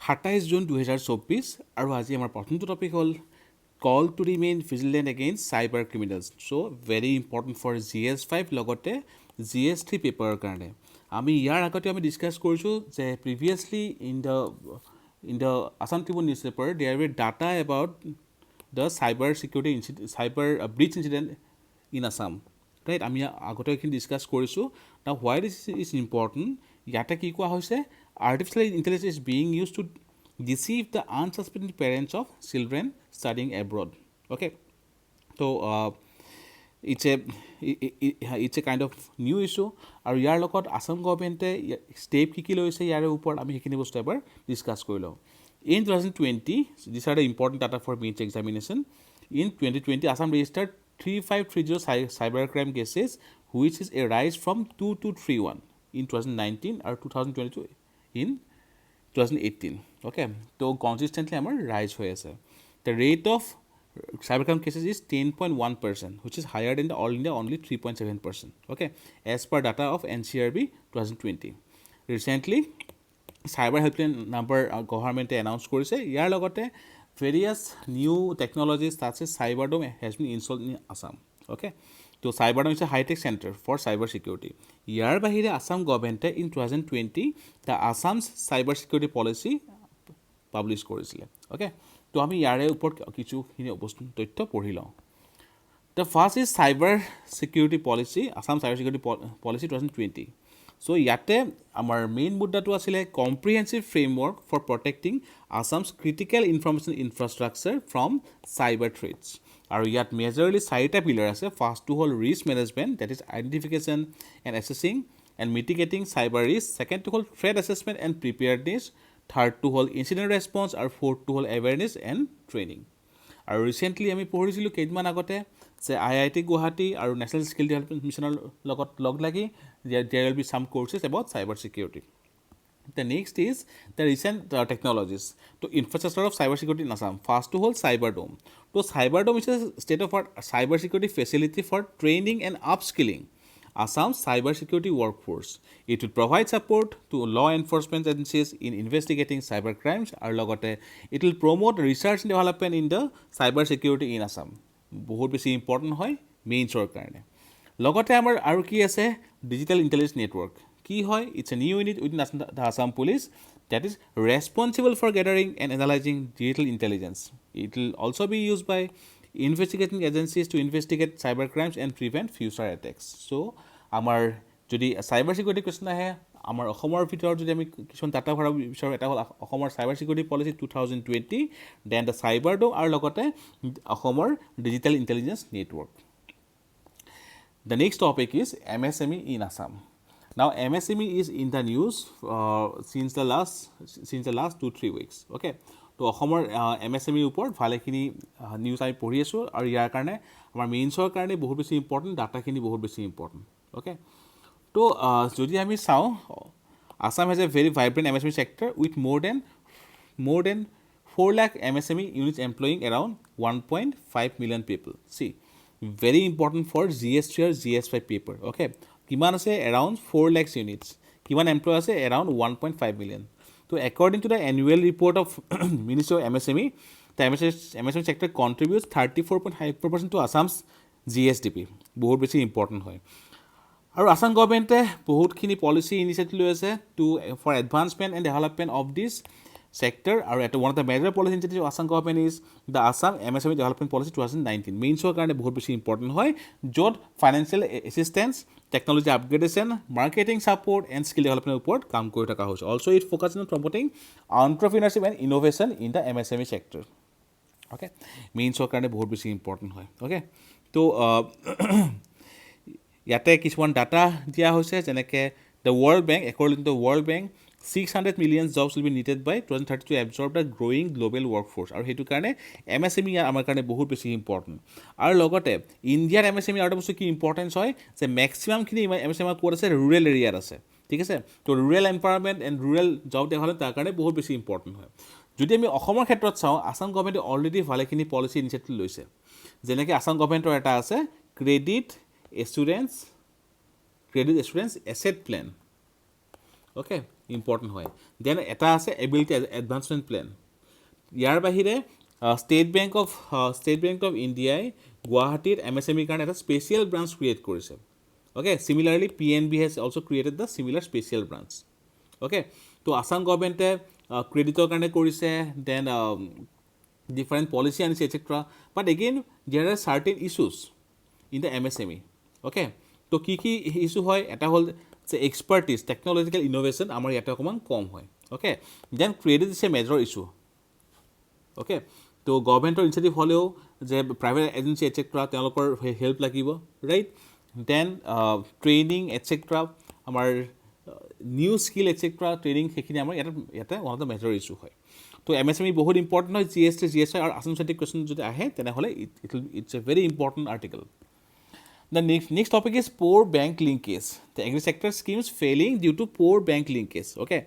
27 June 2024 আৰু আজি আমাৰ প্ৰথমটো টপিক হ'ল call to remain vigilant against cyber criminals so' very important for GS5 লগতে GS3 পেপাৰৰ কাৰণে আমি ইয়াৰ আগতে আমি ডিছকাছ কৰিছোঁ যে previously in the Assam Tribune news paper there way data about the cyber security cyber breach incident in Assam right আমি আগতে এইখিনি ডিছকাছ কৰিছোঁ নাও হোৱাই দিছ ইজ ইম্পৰ্টেণ্ট ইয়াতে কি কোৱা হৈছে artificial intelligence is being used to deceive the unsuspecting parents of children studying abroad. Okay, so it's a kind of new issue. আৰু ইয়াৰ লগত আসাম গভৰ্ণমেণ্টে ষ্টেপ কি লৈছে ইয়াৰ ওপৰত আমি সেইখিনি বস্তু এবাৰ ডিছকাছ কৰি লওঁ In 2020, these are the important data for mains examination. In 2020, Assam registered 3530 cybercrime cases, which is a rise from 2231 in 2019 or 2022 in 2018. Okay, so consistently our rise হৈ আছে. The rate of cybercrime cases is 10.1%, which is higher than the all India only 3.7%. Okay, as per data of NCRB 2020. Recently, cyber helpline number government announced কৰিছে ইয়াৰ লগতে various new technologies such as Cyberdome has been installed in Assam. Okay, so Cyberdome is a high-tech center for cyber security. ইয়াৰ বাহিৰে Assam government in 2020 the Assam's cyber security policy publish কৰিছিলে. Okay, তো আমি ইয়াৰে ওপৰত কিছুখিনি তথ্য পঢ়ি লওঁ. The first is cyber security policy, Assam cyber security policy 2020. So ইয়াতে আমাৰ মেইন মুদ্দাটো আছিলে comprehensive framework for protecting Assam's critical information infrastructure from cyber threats. আৰু ইয়াত মেজৰলি চাৰিটা পিলাৰ আছে ফাৰ্ষ্টটো হ'ল risk management that is identification and assessing and mitigating cyber risk ছেকেণ্ডটো হ'ল থ্ৰেট এছেছমেণ্ট এণ্ড প্ৰিপেয়াৰনেছ থাৰ্ডটো হ'ল ইনচিডেণ্ট ৰেছপন্স আৰু ফ'ৰ্থটো হ'ল এৱেৰনেছ এণ্ড ট্ৰেইনিং আৰু ৰিচেণ্টলি আমি পঢ়িছিলোঁ কেইদিনমান আগতে যে IIT গুৱাহাটী আৰু নেশ্যনেল স্কিল ডেভেলপমেণ্ট মিছনৰ লগত লগ লাগি there will be some courses about cyber security. The next is the recent technologies to infrastructure of cyber security in Assam. First to hold Cyberdome. So Cyberdome is a state-of-art cyber security facility for training and upskilling Assam's cyber security workforce. It will provide support to law enforcement agencies in investigating cyber crimes. Or logote, it will promote research and development in the cyber security in Assam. বহুত বেছি important হয় মেইনছৰ কাৰণে লগতে আমাৰ আৰু কি আছে digital intelligence network কি হয় it's a new unit within the Assam police that is responsible for gathering and analyzing digital intelligence. It will also be used by investigating agencies to investigate cyber crimes and prevent future attacks. So, আমাৰ যদি cyber security question আহে আমাৰ অসমৰ ভিতৰত যদি আমি কিছুমান data ভৰাব বিচাৰোঁ এটা হ'ল অসমৰ cyber security policy 2020 then the Cyberdome আৰু লগতে অসমৰ digital intelligence network. The next topic is MSME in Assam. Now MSME is in the news since the last 2-3 weeks. Okay, তো অসমৰ MSME ওপৰত ভালেখিনি নিউজ আমি পঢ়ি আছোঁ আৰু ইয়াৰ কাৰণে আমাৰ মেইনছৰ কাৰণে বহুত বেছি ইম্পৰ্টেণ্ট ডাটাখিনি বহুত বেছি ইম্পৰ্টেণ্ট অ'কে তো যদি আমি চাওঁ Assam has a very vibrant MSME sector with more than 4 lakh MSME units employing around 1.5 million people. See, very important for GS3 or GS5 paper. Okay, কিমান আছে around 4 lakhs units কিমান employee আছে around 1.5 million. So according to the annual report of Ministry of MSME, the MSME sector contributes 34.5% to Assam's GSDP. বহুত বেছি important হয় আৰু আসাম গভৰ্ণমেণ্টে বহুতখিনি policy initiative লৈ আছে for advancement and development of this sector আৰু এটা one of the major policy initiatives of Assam government is the Assam MSME Development Policy 2019 মেইনছৰ কাৰণে বহুত বেছি ইম্পৰ্টেণ্ট হয় য'ত financial assistance technology upgradation marketing support and skill ডেভেলপমেণ্টৰ ওপৰত কাম কৰি থকা হৈছে also' it focus on promoting entrepreneurship and innovation in the MSME sector. Okay মেইনছৰ কাৰণে বহুত বেছি ইম্পৰ্টেণ্ট হয় অ'কে তো ইয়াতে কিছুমান ডাটা দিয়া হৈছে যেনেকৈ the world bank according to the world bank 600 million jobs will be needed by 2030 to absorb the growing global workforce. আৰু সেইটো কাৰণে MSME আমাৰ কাৰণে বহুত বেছি ইম্পৰ্টেণ্ট আৰু লগতে ইণ্ডিয়াৰ MSME আৰু এটা বস্তু কি ইম্পৰ্টেঞ্চ হয় যে মেক্সিমামখিনি MSME ক'ত আছে ৰুৰেল এৰিয়াত আছে ঠিক আছে তো rural empowerment and rural job development তাৰ কাৰণে বহুত বেছি ইম্পৰ্টেণ্ট হয় যদি আমি অসমৰ ক্ষেত্ৰত চাওঁ আসাম গভৰ্ণমেণ্টে অলৰেডি ভালেখিনি পলিচি ইনিচিয়েটিভ লৈছে যেনেকৈ আসাম গভৰ্ণমেণ্টৰ এটা আছে credit assurance asset plan okay important হয় দেন এটা আছে এবিলিটি এডভান্সমেণ্ট প্লেন ইয়াৰ বাহিৰে ষ্টেট বেংক অফ ইণ্ডিয়াই গুৱাহাটীত MSME কাৰণে এটা স্পেচিয়েল ব্ৰাঞ্চ ক্ৰিয়েট কৰিছে okay similarly PNB has also created the similar special branch okay to Assam government creditor কাৰণে কৰিছে then different policy and etc but again there are certain issues in the MSME okay to কি issue হয় এটা হল expertise technological innovation আমাৰ ইয়াতে অকমান কম হয় okay then credit is a major issue okay to government initiative হলেও যে private agency etc তেওঁলোকৰ help লাগিব right then training etc আমাৰ new skill etc training সেইখিনি আমাৰ ইয়াতে one of the major issue হয় তো MSME বহুত ইম্পৰ্টেণ্ট হয় GST GSI আৰু Assam centric question যদি আহে তেনেহলে it's a very important article the next topic is poor bank linkage the agri sector schemes failing due to poor bank linkage okay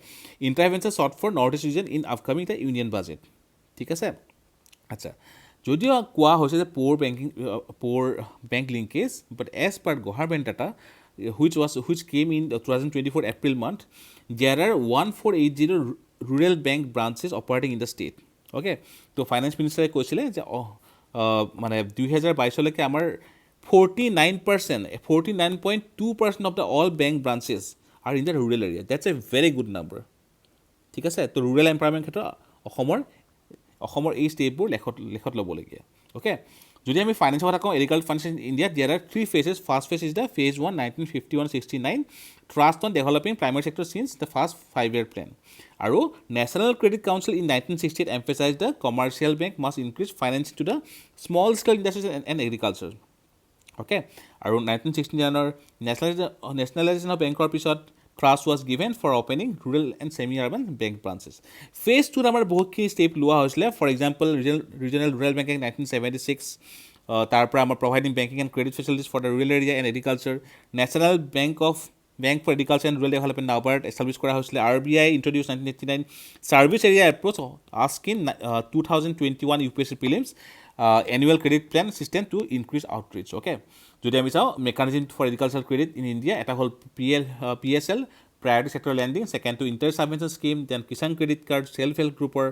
intervention sought for northeast region in upcoming the union budget ঠিক আছে আচ্ছা যদিও কোৱা হৈছে যে poor bank linkage but as per government data which came in 2024 April month there are 1480 rural bank branches operating in the state okay to finance minister কৈছিলে যে মানে 2022 লৈকে আমাৰ 49.2% of the all bank branches are in the rural area that's a very good number ঠিক আছে তো rural empowerment ক্ষেত্ৰত অসমৰ এই ষ্টেপবোৰ লেখত ল'বলগীয়া okay যদি আমি ফাইনেন্সৰ কথা কওঁ agriculture finance in India there are 3 phases first phase is the phase 1 1951-69 trust on developing primary sector since the first 5-year plan আৰু national credit council in 1968 emphasized the commercial bank must increase financing to the small scale industries and agriculture okay আৰু 1969 nationalization of bankৰ পিছত trust was given for opening rural and semi-urban bank branches. Phase 2 আমাৰ বহুতখিনি step লোৱা হৈছিলে for example regional rural banking 1976 তাৰ পৰা আমাৰ providing banking and credit facilities for the rural area and agriculture national bank for agriculture and rural development NABARD establish কৰা হৈছিলে RBI introduced 1989 service area approach asked in 2021 UPSC prelims annual credit plan system to increase outreach okay যদি আমি চাওঁ mechanism for agricultural credit in India এটা হল PSL priority sector lending second to inter subvention scheme then kisan credit card self help group or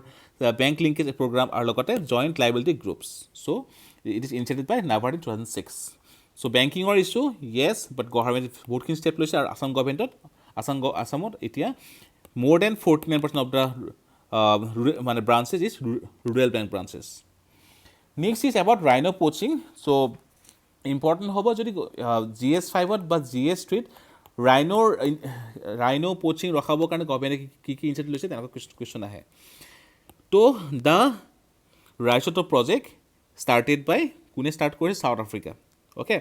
bank linkage program আৰু লগতে joint liability groups so it is initiated by NABARD in 2006 so banking or issue yes but government বহুতখিনি step লৈছে আৰু আসামত এতিয়া more than 49% of the মানে branches is rural bank branches next is about rhino poaching so important hobo jodi GS5 বা GS3 rhino poaching rakhabo karone government ki initiative loise tenaka question ahe to the Rhino project started by kune start kore South Africa okay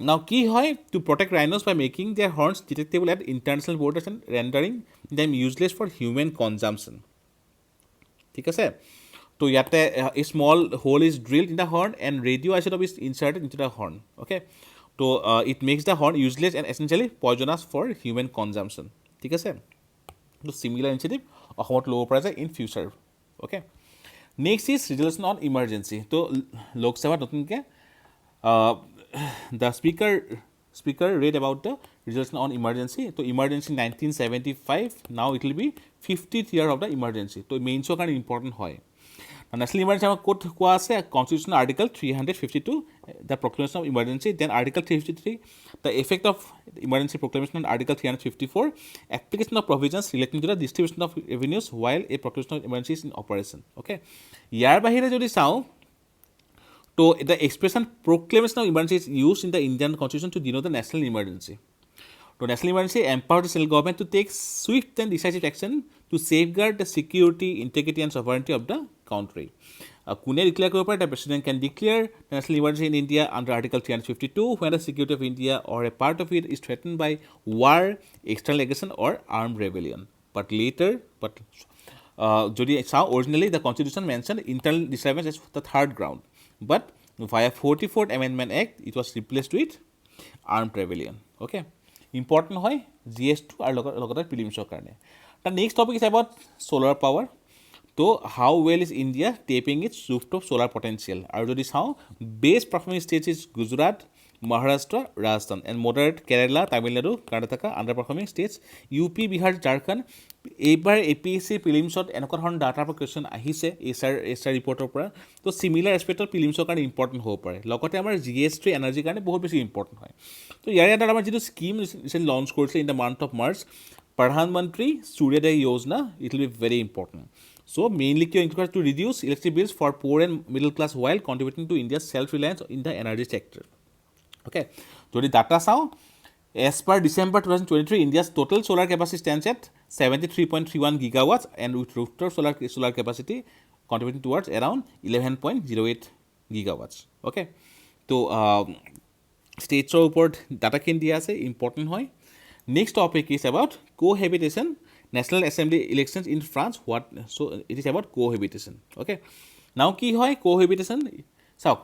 now ki hoy to protect rhinos by making their horns detectable at international borders and rendering them useless for human consumption ঠিক আছে So yate a small hole is drilled in the horn and radioisotope is inserted into the horn. Okay, so it makes the horn useless and essentially poisonous for human consumption. ठीक है sir? So similar initiative of lower price in future. Okay. Next is resolution on emergency. So Lok Sabha नतुन के the speaker read about the resolution on emergency. So emergency 1975 now it will be 50th year of the emergency. So main so kind important होय. National emergency code কোৱা আছে constitution article 352 the proclamation of emergency then article 353 the effect of emergency proclamation and article 354 application of provisions relating to the distribution of revenues while a proclamation of emergency is in operation okay ইয়াৰ বাহিৰে যদি চাওঁ to the expression proclamation of emergency is used in the Indian constitution to denote the national emergency to national emergency empower the central government to take swift and decisive action to safeguard the security integrity and sovereignty of the country. Kune declare corporate the president can declare national emergency in India under Article 352 when the security of India or a part of it is threatened by war, external aggression or armed rebellion. But originally the constitution mentioned internal disturbance as the third ground. But via 44th Amendment Act it was replaced with armed rebellion. Okay. Important hoy GS2 আর লগতে প্ৰিলিমসৰ কাৰণে the next topic is about solar power so how well is India tapping its rooftop solar potential আৰু যদি চাওঁ best performing states is Gujarat Maharashtra, Rajasthan, and moderate Kerala, Tamil Nadu, Karnataka, underperforming states, UP, Bihar, Jharkhand. এইবাৰ APSC প্ৰিলিমছত এনেকুৱা ধৰণৰ ডাটাৰ পৰা question আহিছে এছআৰ ৰিপৰ্টৰ পৰা তো চিমিলাৰ এছপেক্টত প্ৰিলিমছৰ কাৰণে ইম্পৰ্টেণ্ট হ'ব পাৰে লগতে আমাৰ GS3 এনাৰ্জিৰ কাৰণে বহুত বেছি ইম্পৰ্টেণ্ট হয় তো ইয়াৰে এটা আমাৰ যিটো স্কিম ৰিচেণ্টলি লঞ্চ কৰিছিলে in the month of March Pradhanmantri Suryodaya Yojana it will be very important So mainly to reduce electricity bills for poor and middle class while contributing to India's self-reliance in the energy sector. Okay, so the data now, as per December 2023, India's total solar capacity stands at 73.31 gigawatts and with rooftop solar capacity contributing towards around 11.08 gigawatts. Okay, so states report data can be important. Next topic is about cohabitation. National Assembly elections in France. What? So it is about cohabitation. Okay. Now, কি হয় cohabitation? চাওক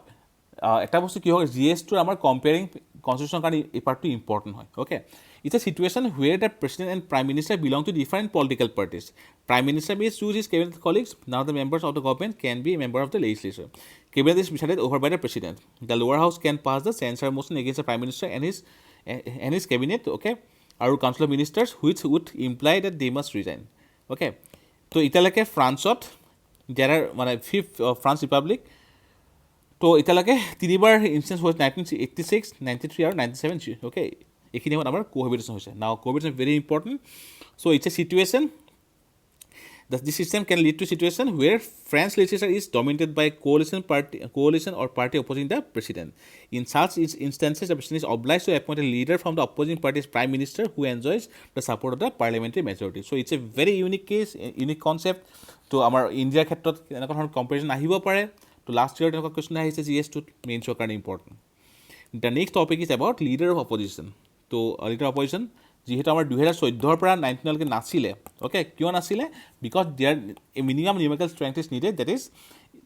এটা বস্তু কি হয় GS2 আমাৰ comparing constitution কাৰণে এই পাৰ্টটো important হয়. Okay. It's a situation where the president and prime minister belong to different political parties. Prime minister may choose his cabinet colleagues. Now the members of the government can be a member of the legislature. Cabinet is decided over by the president. The lower house can pass the censure motion against the prime minister and his cabinet. Okay. আৰু council of ministers which would imply that they must resign okay তো এতিয়ালৈকে ফ্ৰান্সত দেৰ R মানে France Republic তো এতিয়ালৈকে তিনিবাৰ instance হৈছে 1986, 93 আৰু 97 অ'কে এইখিনি সময়ত আমাৰ কোহাবিটেশ্যন হৈছে now cohabitation very important so' it's a situation this system can lead to a situation where French legislature is dominated by coalition or party opposing the president. In such instances, the president is obliged to appoint a leader from the opposing party's prime minister who enjoys the support of the parliamentary majority. So it's a very unique case, unique concept. So our India ক্ষেত্ৰত এনেকুৱা ধৰণৰ comparison আহিব পাৰে তো last year এনেকুৱা question আহিছে GS2 মেইনছৰ কাৰণে important the next topic is about leader of opposition তো লিডাৰ অফ অপজিশ্যন যিহেতু আমাৰ 2014 পৰা 19লৈকে নাছিলে অ'কে কিয় নাছিলে because their minimum numerical strength is needed that is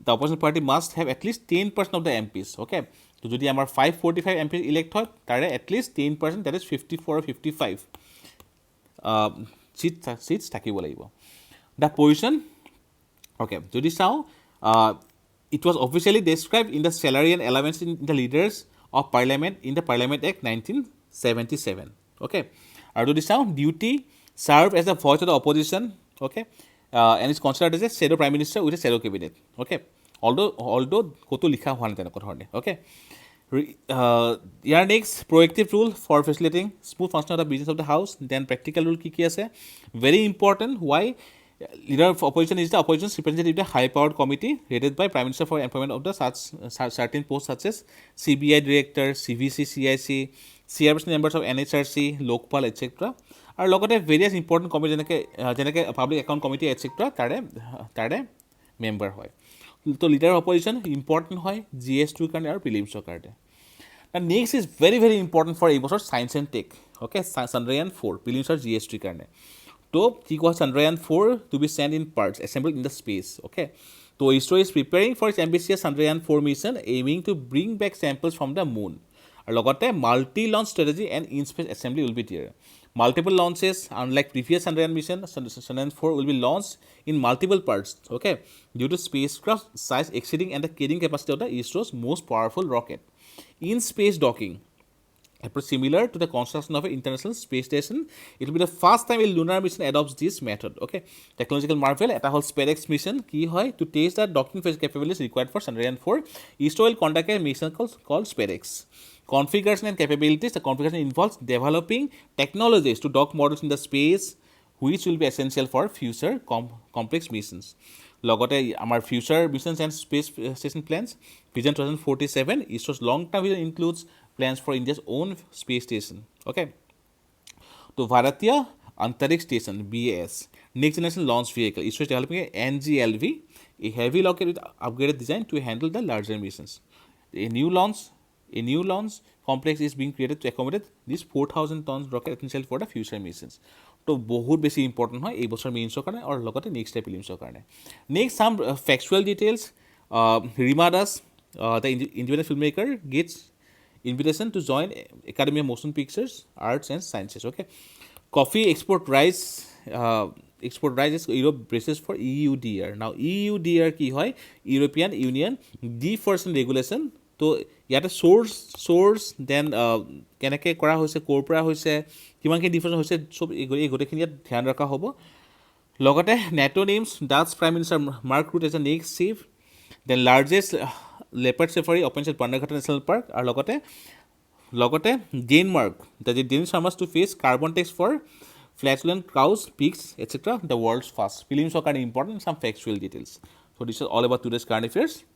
the opposition party must have at least 10% of the MPs okay তো যদি আমাৰ 545 MPs ইলেক্ট হয় তাৰে এটলিষ্ট 10% ডেট ইজ 54 or 55 চিটছ থাকিব লাগিব দ্য পজিশ্যন অ'কে যদি চাওঁ it was officially described in the salary and allowance in the leaders of parliament in the Parliament Act 1977 okay আৰু যদি চাওঁ duty serve as the voice of the opposition okay and is considered as a shadow prime minister with a shadow cabinet okay although কতো লিখা হোৱা নাই তেনেকুৱা ধৰণে okay year next proactive rule for facilitating smooth function of the business of the house then practical rule কি আছে very important why leader of opposition is the opposition's representative in the high-powered committee headed by Prime Minister for employment of the certain posts such as CBI Director, CVC, CIC, chairperson members of NHRC, Lokpal, etc. আৰু লগতে various important committee যেনেকৈ Public Account Committee, etc. তাৰে member হয় তো leader of opposition important হয় GS2 কাৰণে আৰু প্ৰিলিমছৰ কাৰণে next is very very important for এইবছৰ science and tech okay Chandrayaan 4 প্ৰিলিমছৰ GS3 কাৰণে তো কি কোৱা Chandrayaan 4 to be sent in parts assembled in the space okay so ISRO is preparing for its ambitious Chandrayaan 4 mission aiming to bring back samples from the moon আৰু লগতে multi launch strategy and in space assembly will be there multiple launches unlike previous Chandrayaan mission Chandrayaan 4 will be launched in multiple parts okay due to spacecraft size exceeding and the carrying capacity of the ISRO's most powerful rocket in space docking approach similar to the construction of an international space station. It will be the first time a lunar mission adopts this method. Okay, technological marvel at a whole SpaceX mission key hoy to test the docking phase capabilities required for Chandrayaan 4. ISRO will conduct a mission called SpaceX. Configuration and capabilities. The configuration involves developing technologies to dock modules in the space, which will be essential for future complex missions. লগতে আমাৰ future missions and space station plans. Vision 2047. ISRO's long-term vision includes plans for India's own space station. Okay. So Bharatiya Antariksh Station (BAS) next generation launch vehicle. ISRO is developing a NGLV, a heavy rocket with upgraded design to handle the larger missions. A new launch complex is being created to accommodate this 4,000 tons rocket essential for the future missions. তো বহুত বেছি important হয় এই বছৰ মেইনছৰ কাৰণে আৰু লগতে next প্ৰিলিমছৰ কাৰণে next some factual details Reema Das the independent film maker gets invitation to join Academy of Motion Pictures, Arts and Sciences. Okay, coffee export rise is Europe braces for EUDR. Now EUDR ki hoy European Union Deforestation Regulation. So ইয়াতে source then কেনেকৈ কৰা হৈছে, ক'ৰ পৰা হৈছে, কিমানখিনি difference হৈছে, চব এই গোটেইখিনি ইয়াত ধ্যান ৰখা হ'ব। লগতে NATO names Dutch prime minister Mark Rutte as a next chief, then largest leopard safari opens at Bannerghatta national park, আৰু লগতে Denmark Danish farmers to face carbon tax for flatland cows, pigs, etc. The world's first. Prelims are kind of important, some factual details. So this is all about today's current affairs.